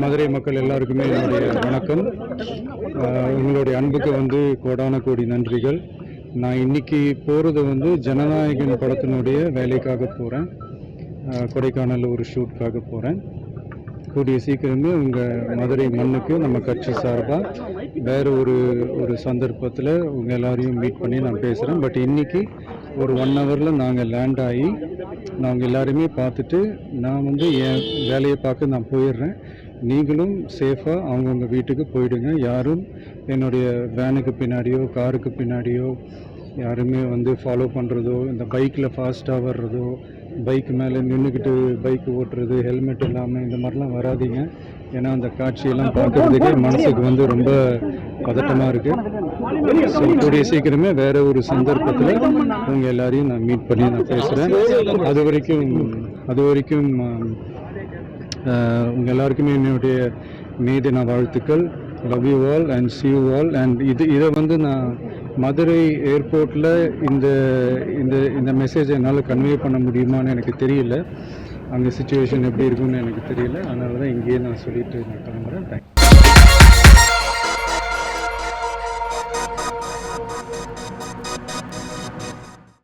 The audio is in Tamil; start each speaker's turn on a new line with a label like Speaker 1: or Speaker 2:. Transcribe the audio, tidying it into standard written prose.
Speaker 1: மதுரை மக்கள் எல்லாருக்குமே என்னுடைய வணக்கம். உங்களுடைய அன்புக்கு வந்து கோடான கோடி நன்றிகள். நான் இன்னைக்கு போகிறது வந்து ஜனநாயகன் படத்தினுடைய வேலைக்காக போகிறேன். கொடைக்கானலில் ஒரு ஷூட்காக போகிறேன். கூடிய சீக்கிரமே உங்கள் மதுரை மண்ணுக்கு நம்ம கட்சி சார்பாக வேறு ஒரு சந்தர்ப்பத்தில் உங்கள் எல்லாரையும் மீட் பண்ணி நான் பேசுகிறேன். பட் இன்றைக்கி ஒரு 1 ஹவரில் நாங்கள் லேண்ட் ஆகி நாங்கள் எல்லாருமே பார்த்துட்டு நான் வந்து என் வேலையை பார்க்க நான் போயிடுறேன். நீங்களும் சேஃபாக அவங்கவுங்க வீட்டுக்கு போயிடுங்க. யாரும் என்னுடைய வேனுக்கு பின்னாடியோ காருக்கு பின்னாடியோ யாருமே வந்து ஃபாலோ பண்ணுறதோ, இந்த பைக்கில் ஃபாஸ்ட்டாக வர்றதோ, பைக் மேலே நின்றுக்கிட்டு பைக் ஓட்டுறது, ஹெல்மெட் இல்லாமல் இந்த மாதிரிலாம் வராதிங்க. ஏன்னா அந்த காட்சியெல்லாம் பார்க்குறதுக்கே மனசுக்கு வந்து ரொம்ப பதட்டமாக இருக்குது. ஸோ கூடிய சீக்கிரமே வேறு ஒரு சந்தர்ப்பத்தில் உங்கள் எல்லாரையும் நான் மீட் பண்ணி நான் பேசுகிறேன். அது வரைக்கும் உங்கள் எல்லாருக்குமே என்னுடைய மே தின வாழ்த்துக்கள். Love you all and see you all. And இதை வந்து நான் மதுரை ஏர்போர்ட்டில் இந்த மெசேஜை என்னால் கன்வே பண்ண முடியுமான்னு எனக்கு தெரியல. அங்கே சுச்சுவேஷன் எப்படி இருக்குன்னு எனக்கு தெரியல. அதனால தான் இங்கேயே நான் சொல்லிட்டு நான் கிளம்புறேன். தேங்க்யூ.